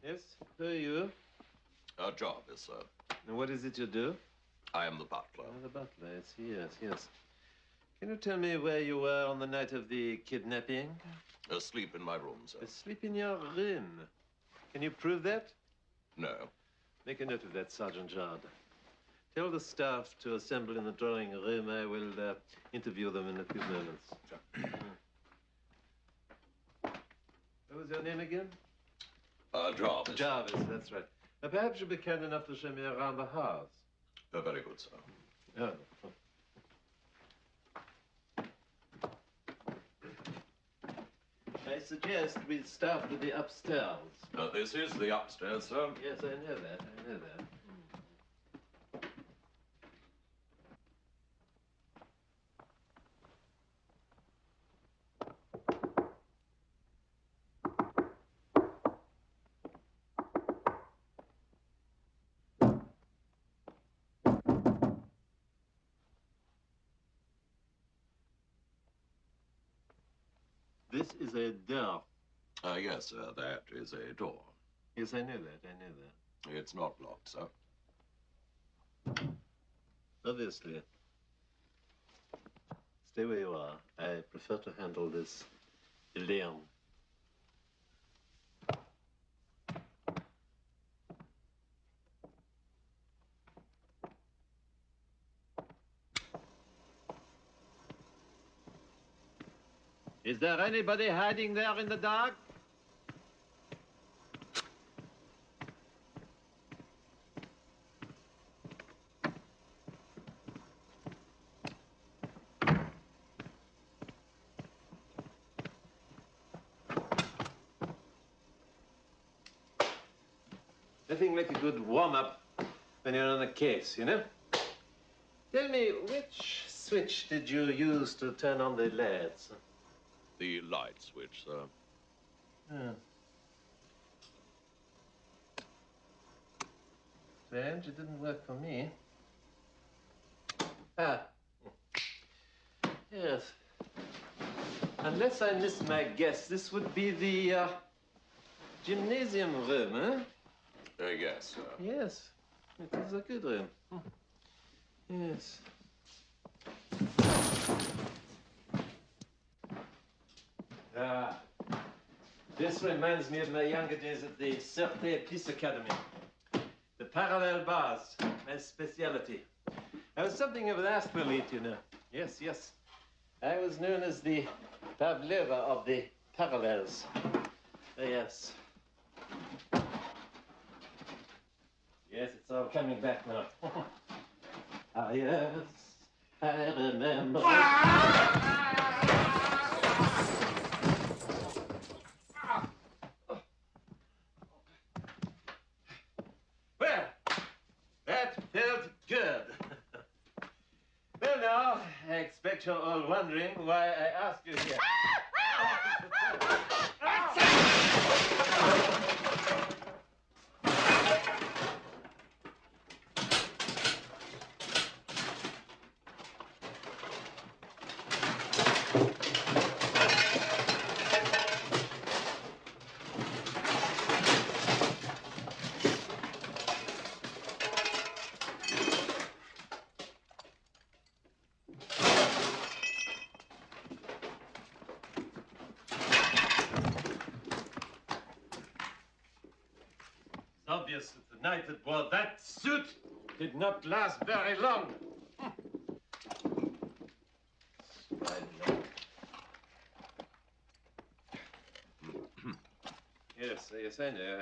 Yes? Who are you? Jarvis, sir. And what is it you do? I am the butler. Oh, the butler. Yes. Can you tell me where you were on the night of the kidnapping? Asleep in my room, sir. Asleep in your room. Can you prove that? No. Make a note of that, Sergeant Jard. Tell the staff to assemble in the drawing room. I will interview them in a few moments. Sure. What was your name again? Jarvis. Jarvis, that's right. Now, perhaps you'll be kind enough to show me around the house. Very good, sir. Oh. I suggest we start with the upstairs. This is the upstairs, sir. Yes, I know that. This is a door. Yes, sir, that is a door. Yes, I know that. It's not locked, sir. Obviously. Stay where you are. I prefer to handle this alone. Is there anybody hiding there in the dark? Nothing like a good warm-up when you're on a case, you know? Tell me, which switch did you use to turn on the lights? The light switch, sir. Yeah. Strange, it didn't work for me. Ah. Yes. Unless I missed my guess, this would be the gymnasium room, huh? Yes, sir. Yes. It is a good room. Yes. Ah. This reminds me of my younger days at the Sûreté Police Academy. The parallel bars, my specialty. I was something of an athlete, you know. Yes. I was known as the Pavlova of the parallels. Yes. Yes, it's all coming back now. Ah, yes, I remember. Well, that felt good. Well, now, I expect you're all wondering why I asked you here. Obvious that the night that wore that suit did not last very long. Yes, I know.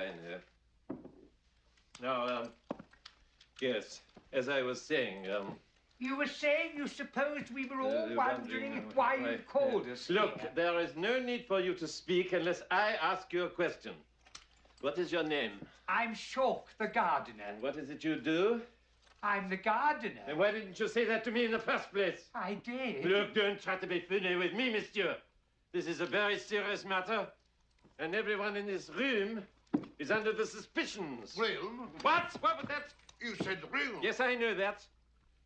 Now, yes, as I was saying, You were saying you supposed we were all wondering why you called us Look, here. there is no need for you to speak unless I ask you a question. What is your name? I'm Shawk, the gardener. And what is it you do? I'm the gardener. And why didn't you say that to me in the first place? I did. Look, don't try to be funny with me, monsieur. This is a very serious matter, and everyone in this room is under the suspicions. Room? What? What was that? You said room. Yes, I know that.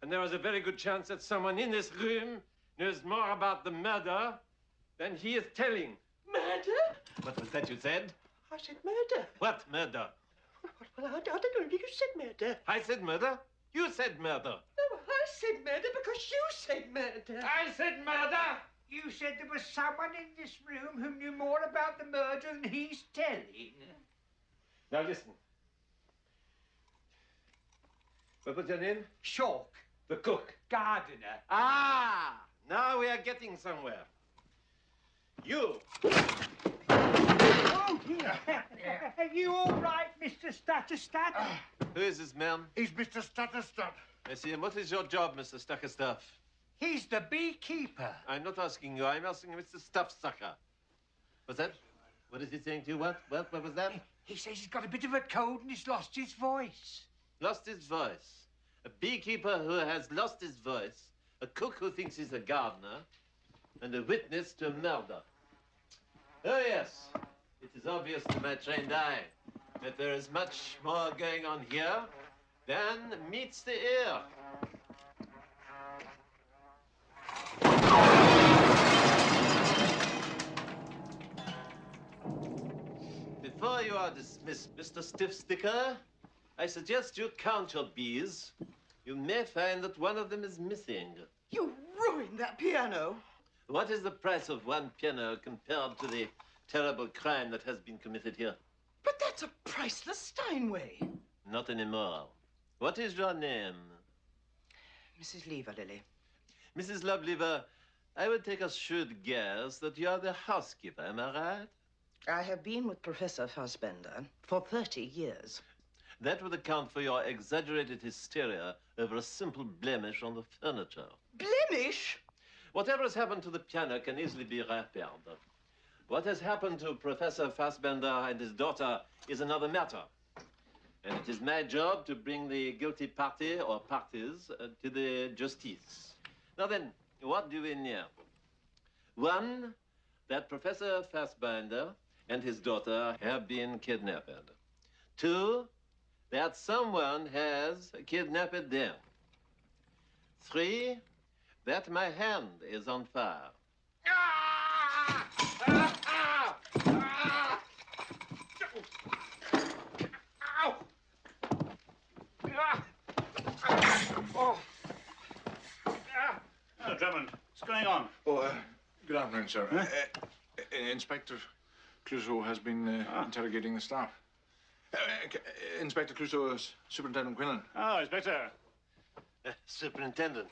And there is a very good chance that someone in this room knows more about the murder than he is telling. Murder? What was that you said? I said murder. What murder? Well, I don't know. You said murder. I said murder. You said murder. No, I said murder because you said murder. I said murder. You said there was someone in this room who knew more about the murder than he's telling. Now listen. What was your name? Chalk, The cook. gardener. Ah! Now we are getting somewhere. You. Oh, dear. Are you all right, Mr. Stutterstat? Who is this man? He's Mr. Stutterstud. I see. And what is your job, Mr. Stuckerstuff? He's the beekeeper. I'm not asking you. I'm asking Mr. Stuffsucker. What's that? What is he saying to you? What was that? He says he's got a bit of a cold and he's lost his voice. Lost his voice. A beekeeper who has lost his voice. A cook who thinks he's a gardener. And a witness to a murder. Oh, yes. It is obvious to my trained eye that there is much more going on here than meets the ear. Before you are dismissed, Mr. Stiff Sticker, I suggest you count your bees. You may find that one of them is missing. You ruined that piano. What is the price of one piano compared to the terrible crime that has been committed here? But that's a priceless Steinway. Not anymore. What is your name? Mrs. Lever, Lily. Mrs. Loveliver, I would take a shrewd guess that you are the housekeeper, am I right? I have been with Professor Fassbender for 30 years. That would account for your exaggerated hysteria over a simple blemish on the furniture. Blemish? Whatever has happened to the piano can easily be repaired. What has happened to Professor Fassbender and his daughter is another matter. And it is my job to bring the guilty party or parties to the justice. Now then, what do we know? One, that Professor Fassbender and his daughter have been kidnapped. Two, that someone has kidnapped them. Three, that my hand is on fire. Oh, Drummond, what's going on? Oh, good afternoon, sir. Inspector Clouseau has been interrogating the staff. Inspector Clouseau is Superintendent Quinlan. Oh, Inspector. Superintendent.